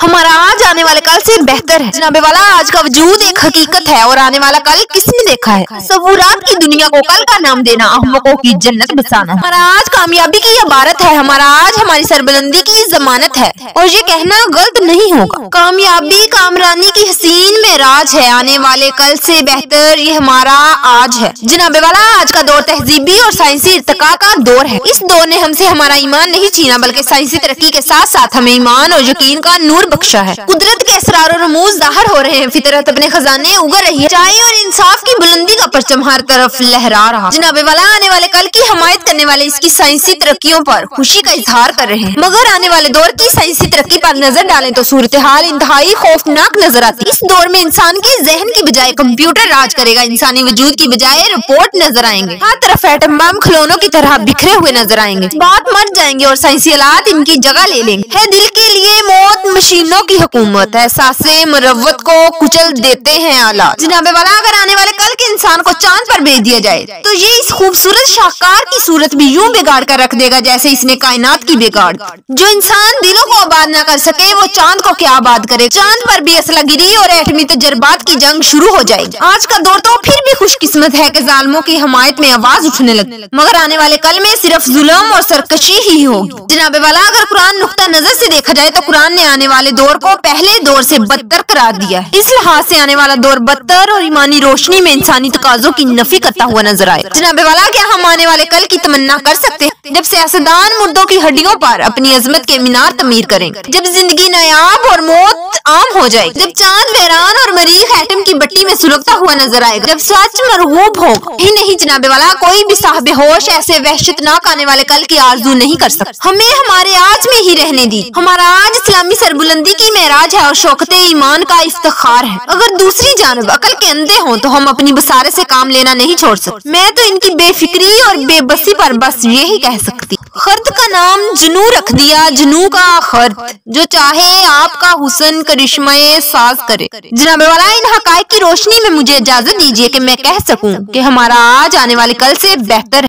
हमारा आज आने वाले कल से बेहतर है। जनाबे वाला, आज का वजूद एक हकीकत है और आने वाला कल किसने देखा है? तस्वुरात की दुनिया को कल का नाम देना, अहमकों की जन्नत बसाना। हमारा आज कामयाबी की इबारत है, हमारा आज हमारी सरबुलंदी की जमानत है और ये कहना गलत नहीं होगा। कामयाबी कामरानी की हसीन में राज है, आने वाले कल से बेहतर ये हमारा आज है। जनाबे वाला, आज का दौर तहजीबी और साइंसी इर्तिका का दौर है। इस दौर ने हमसे हमारा ईमान नहीं छीना बल्कि साइंसी तरक्की के साथ साथ हमें ईमान और यकीन का नूर बख्शा है। कुदरत के असरार और रमूज ज़ाहिर हो रहे हैं, फितरत अपने खजाने उगर रही है, चाय और इंसाफ की बुलंदी का परचम हर तरफ लहरा रहा। जनाबे वाला, आने वाले कल की हमायत करने वाले इसकी साइंसी तरक्कियों पर खुशी का इजहार कर रहे हैं, मगर आने वाले दौर की साइंसी तरक्की पर नजर डालें तो सूरत हाल इंतहाई खौफनाक नजर आती है। इस दौर में इंसान के जहन की बजाय कंप्यूटर राज करेगा, इंसानी वजूद की बजाय रिपोर्ट नजर आएंगे, हर तरफ एटम बम खिलौनों की तरह बिखरे हुए नजर आएंगे, बात मर जाएंगे और साइंसी आलात इनकी जगह ले लेंगे। है दिल के लिए मौत मशीनों की हुकूमत, एहसासे मुरव्वत को कुचल देते हैं आलात। जनाबे वाला, अगर आने वाले कल के इंसान को चांद पर भेज दिया जाए तो ये इस खूबसूरत शाहकार की सूरत भी यूं बिगाड़ कर रख देगा जैसे इसने कायनात की बिगाड़। जो इंसान दिलों को आबाद न कर सके वो चांद को क्या आबाद करे। चांद पर भी असलागिरी और एटमी तजर्बात की जंग शुरू हो जाएगी। आज का दौर तो फिर भी खुशकिस्मत है कि जालिमों की हमायत में आवाज उठने लगी, मगर आने वाले कल में सिर्फ जुल्म और सरकशी ही होगी। जनाबे वाला, अगर कुरान नुक्ता नजर से देखा जाए तो कुरान ने आने वाले दौर को पहले दौर से बदतर करार दिया है। इस लिहाज से आने वाला दौर बदतर और ईमानी रोशनी में इंसानी तकाजों की नफी करता हुआ नजर आए। जनाबे वाला, क्या हम आने वाले कल की तमन्ना कर सकते हैं जब सियासतदान मुर्दों की हड्डियों पर अपनी अजमत के मीनार तमीर करें, जब जिंदगी नायाब और मौत आम हो जाए, जब चांद वीरान और मरीख एटम की बट्टी में सुलगता हुआ नजर आएगा, जब सच मरगूब हो ही नहीं। जनाबे वाला, कोई भी साहिब होश ऐसे वहशतनाक आने वाले कल की आरज़ू नहीं कर सकता। हमें हमारे आज में ही रहने दी। हमारा आज इस्लामी सरबुलंदी की मेराज है और शौकते ईमान का इफ्तिखार है। अगर दूसरी जानब अकल के अंधे हों तो हम अपनी बसारे से काम लेना नहीं छोड़ सकते। मैं तो इनकी बेफिक्री और बेबसी पर बस यही कह सकती, खर्द का नाम जुनू रख दिया, जुनू का खर्द, जो चाहे आपका हुस्न करिश्मे साज करे। जनाबे वाला, इन हकायक की रोशनी में मुझे इजाजत दीजिए कि मैं कह सकूं कि हमारा आज आने वाले कल से बेहतर है।